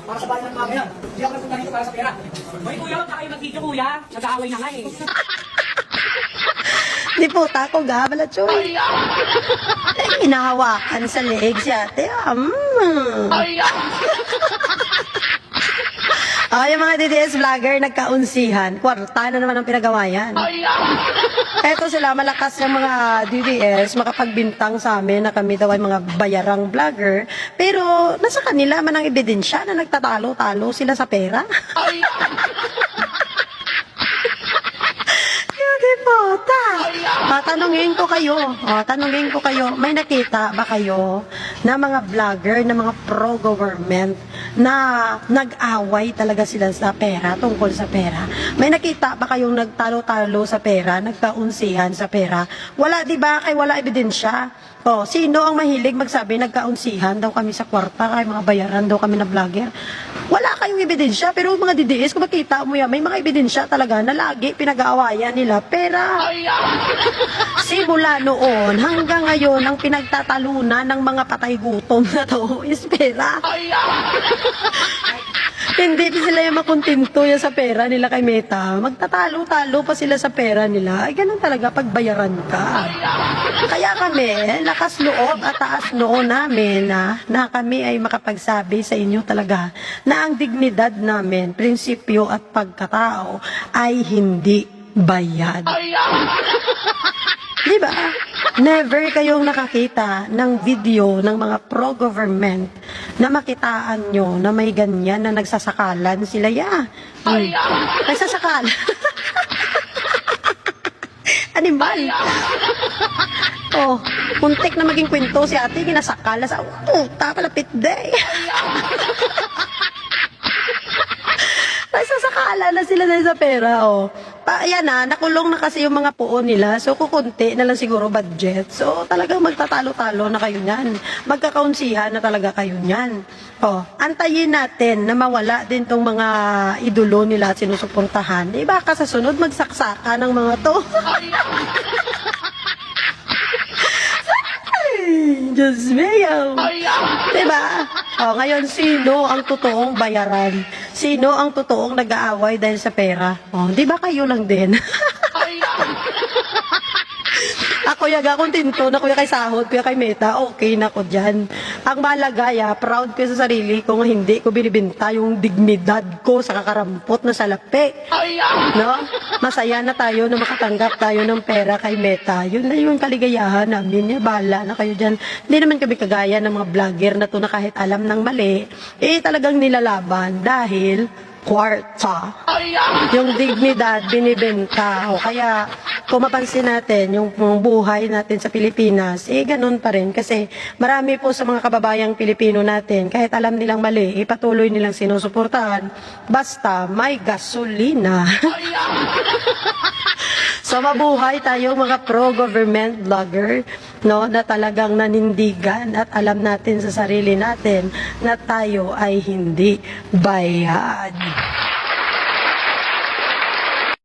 Para sa bayan ng mamaya. Hindi ako nagpunta dito para sa pera. Hoy kuya, wag na kayo mag-video kuya. Nag-aaway na nga eh. Di po, tako ga, balatsoy. Ay, inahawakan sa leeg si ate. Yung mga DDS vlogger, nagkaunsihan. Kwarta na naman ang pinagawa yan. Eto sila, malakas yung mga DDS, makapagbintang sa amin na kami daw ay mga bayarang vlogger. Pero nasa kanila man ang ebidensya na nagtatalo-talo sila sa pera. Tanungin ko kayo, may nakita ba kayo na mga vlogger, na mga pro-government na nag-away talaga sila sa pera, tungkol sa pera? May nakita ba kayong nagtalo-talo sa pera, nagkaunsihan sa pera? Wala, di ba? Kay wala ebidensya. Sino ang mahilig magsabi nagkaunsihan daw kami sa kwarta, kay mga bayaran daw kami na vlogger? Wala kayong ebidensya, pero mga DDS, kung makita mo yan, may mga ebidensya talaga na lagi pinag-aawayan nila pera. Simula noon hanggang ngayon, ang pinagtatalunan ng mga patay gutom na to is pera. Hindi sila yung makontento yan sa pera nila kay Meta. Magtatalo-talo pa sila sa pera nila. Ay, ganun talaga pagbayaran ka. Kaya kami, lakas loob at taas noon namin na kami ay makapagsabi sa inyo talaga na ang dignidad namin, prinsipyo at pagkatao ay hindi bayad. Diba? Never kayong nakakita ng video ng mga pro-government na makitaan nyo na may ganyan na nagsasakalan sila. Nagsasakalan. Animal. Muntik na maging kwento si ate, ginasakala sa palapit day. Nagsasakala na sila sa pera, Ayan nakulong na kasi yung mga puon nila. So, kukunti na lang siguro budget. So, talagang magtatalo-talo na kayo niyan. Magkakaunsihan na talaga kayo niyan. Antayin natin na mawala din tong mga idolo nila at sinusuportahan. Baka sa sunod magsaksakan ng mga to. Diyos mayo. Diba? Ngayon, sino ang totoong bayaran? Sino ang totoong nag-aaway dahil sa pera? Di ba kayo lang din? Ako yaga kontento na kuya kay sahod, kuya kay Meta, okay na ko dyan. Ang malagaya, proud ko sa sarili ko nga hindi ko binibinta yung dignidad ko sa kakarampot na salapi. No? Masaya na tayo na makatanggap tayo ng pera kay Meta. Yun na yung kaligayahan namin. Bahala na kayo dyan. Hindi naman kami kagaya ng mga vlogger na to na kahit alam ng mali, talagang nilalaban dahil kwarta. Yung dignidad, binibenta. Kaya, kung mapansin natin, yung buhay natin sa Pilipinas, ganun pa rin. Kasi marami po sa mga kababayang Pilipino natin, kahit alam nilang mali, patuloy nilang sinusuportahan. Basta may gasolina. So, mabuhay tayo mga pro-government vlogger, na talagang nanindigan at alam natin sa sarili natin na tayo ay hindi bayad.